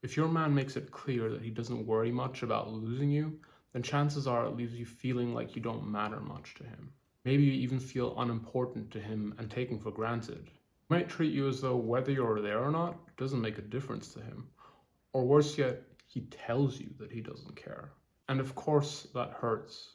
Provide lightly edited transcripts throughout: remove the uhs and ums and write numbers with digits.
If your man makes it clear that he doesn't worry much about losing you, then chances are it leaves you feeling like you don't matter much to him. Maybe you even feel unimportant to him and taken for granted. He might treat you as though whether you're there or not doesn't make a difference to him. Or worse yet, he tells you that he doesn't care. And of course, that hurts.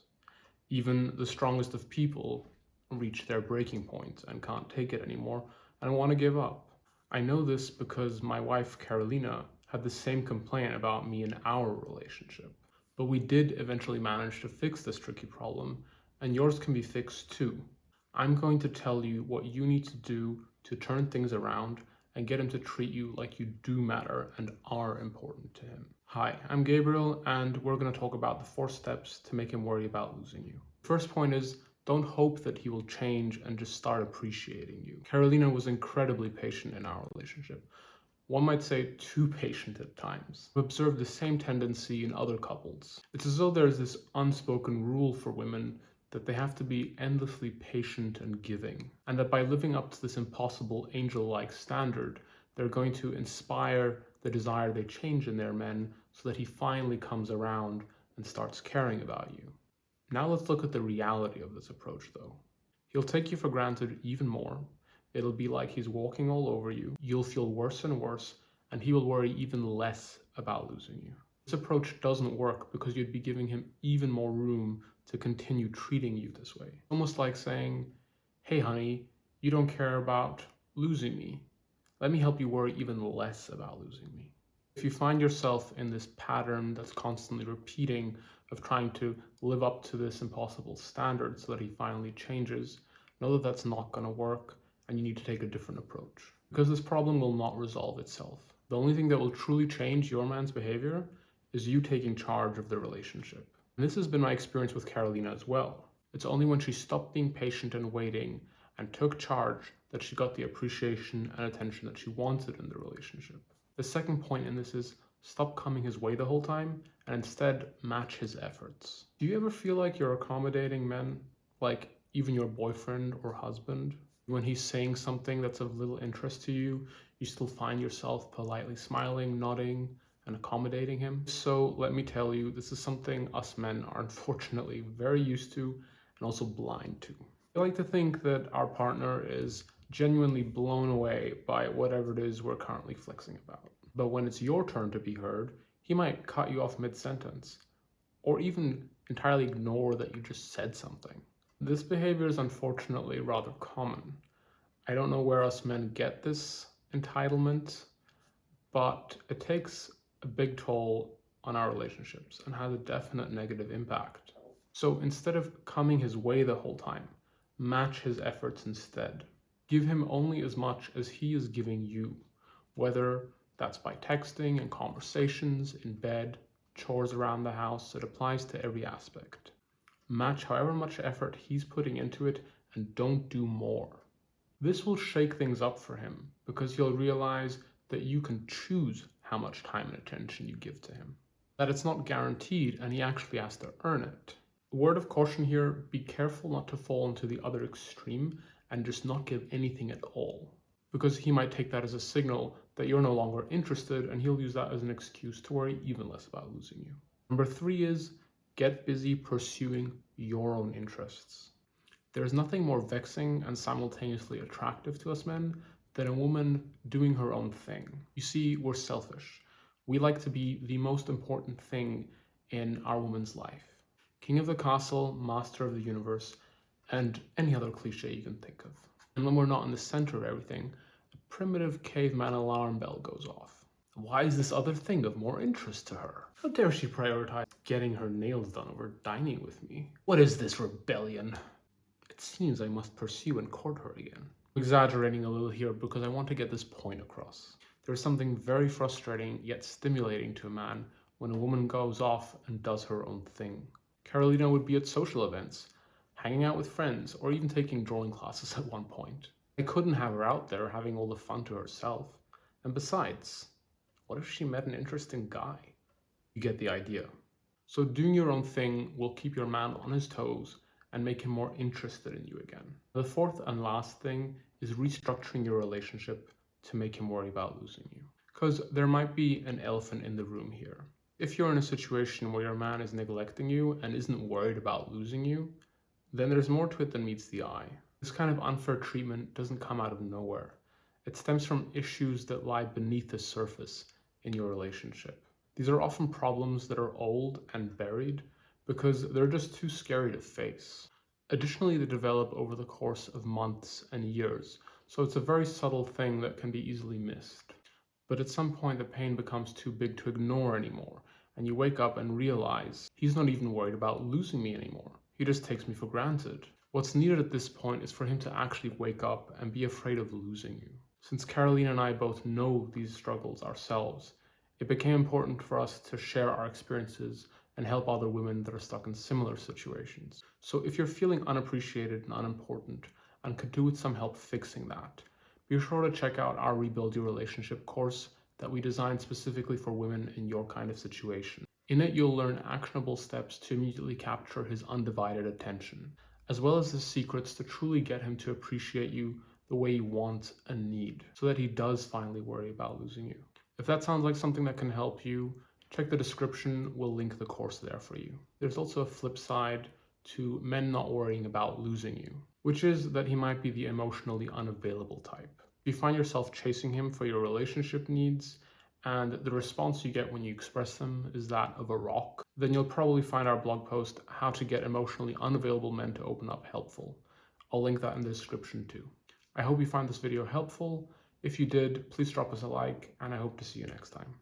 Even the strongest of people reach their breaking point and can't take it anymore and want to give up. I know this because my wife Carolina had the same complaint about me in our relationship. But we did eventually manage to fix this tricky problem, and yours can be fixed too. I'm going to tell you what you need to do to turn things around and get him to treat you like you do matter and are important to him. Hi, I'm Gabriel, and we're going to talk about the 4 steps to make him worry about losing you. First point is, don't hope that he will change and just start appreciating you. Carolina was incredibly patient in our relationship. One might say too patient at times. We observe the same tendency in other couples. It's as though there's this unspoken rule for women that they have to be endlessly patient and giving, and that by living up to this impossible angel-like standard, they're going to inspire the desire they change in their men so that he finally comes around and starts caring about you. Now let's look at the reality of this approach though. He'll take you for granted even more. It'll be like he's walking all over you. You'll feel worse and worse, and he will worry even less about losing you. This approach doesn't work because you'd be giving him even more room to continue treating you this way. Almost like saying, hey honey, you don't care about losing me. Let me help you worry even less about losing me. If you find yourself in this pattern that's constantly repeating of trying to live up to this impossible standard so that he finally changes, know that that's not going to work and you need to take a different approach. Because this problem will not resolve itself. The only thing that will truly change your man's behavior is you taking charge of the relationship. And this has been my experience with Carolina as well. It's only when she stopped being patient and waiting and took charge that she got the appreciation and attention that she wanted in the relationship. The second point in this is stop coming his way the whole time and instead match his efforts. Do you ever feel like you're accommodating men, like even your boyfriend or husband? When he's saying something that's of little interest to you, you still find yourself politely smiling, nodding, and accommodating him? So let me tell you, this is something us men are unfortunately very used to and also blind to. We like to think that our partner is genuinely blown away by whatever it is we're currently flexing about. But when it's your turn to be heard, he might cut you off mid-sentence, or even entirely ignore that you just said something. This behavior is unfortunately rather common. I don't know where us men get this entitlement, but it takes a big toll on our relationships and has a definite negative impact. So instead of coming his way the whole time, match his efforts instead. Give him only as much as he is giving you, whether that's by texting and conversations, in bed, chores around the house. It applies to every aspect. Match however much effort he's putting into it and don't do more. This will shake things up for him because he'll realize that you can choose how much time and attention you give to him. That it's not guaranteed and he actually has to earn it. A word of caution here, be careful not to fall into the other extreme and just not give anything at all. Because he might take that as a signal that you're no longer interested and he'll use that as an excuse to worry even less about losing you. Number 3 is get busy pursuing your own interests. There is nothing more vexing and simultaneously attractive to us men than a woman doing her own thing. You see, we're selfish. We like to be the most important thing in our woman's life. King of the castle, master of the universe, and any other cliche you can think of. And when we're not in the center of everything, a primitive caveman alarm bell goes off. Why is this other thing of more interest to her? How dare she prioritize getting her nails done over dining with me? What is this rebellion? It seems I must pursue and court her again. I'm exaggerating a little here because I want to get this point across. There's something very frustrating yet stimulating to a man when a woman goes off and does her own thing. Carolina would be at social events, hanging out with friends, or even taking drawing classes at one point. I couldn't have her out there having all the fun to herself. And besides, what if she met an interesting guy? You get the idea. So doing your own thing will keep your man on his toes and make him more interested in you again. The fourth and last thing is restructuring your relationship to make him worry about losing you. Because there might be an elephant in the room here. If you're in a situation where your man is neglecting you and isn't worried about losing you, then there's more to it than meets the eye. This kind of unfair treatment doesn't come out of nowhere. It stems from issues that lie beneath the surface in your relationship. These are often problems that are old and buried because they're just too scary to face. Additionally, they develop over the course of months and years, so it's a very subtle thing that can be easily missed. But at some point, the pain becomes too big to ignore anymore, and you wake up and realize he's not even worried about losing me anymore. He just takes me for granted. What's needed at this point is for him to actually wake up and be afraid of losing you. Since Caroline and I both know these struggles ourselves, it became important for us to share our experiences and help other women that are stuck in similar situations. So if you're feeling unappreciated and unimportant and could do with some help fixing that, be sure to check out our Rebuild Your Relationship course that we designed specifically for women in your kind of situation. In it, you'll learn actionable steps to immediately capture his undivided attention, as well as the secrets to truly get him to appreciate you the way you want and need, so that he does finally worry about losing you. If that sounds like something that can help you, check the description, we'll link the course there for you. There's also a flip side to men not worrying about losing you, which is that he might be the emotionally unavailable type. If you find yourself chasing him for your relationship needs, and the response you get when you express them is that of a rock, then you'll probably find our blog post, How to Get Emotionally Unavailable Men to Open Up, helpful. I'll link that in the description too. I hope you find this video helpful. If you did, please drop us a like, and I hope to see you next time.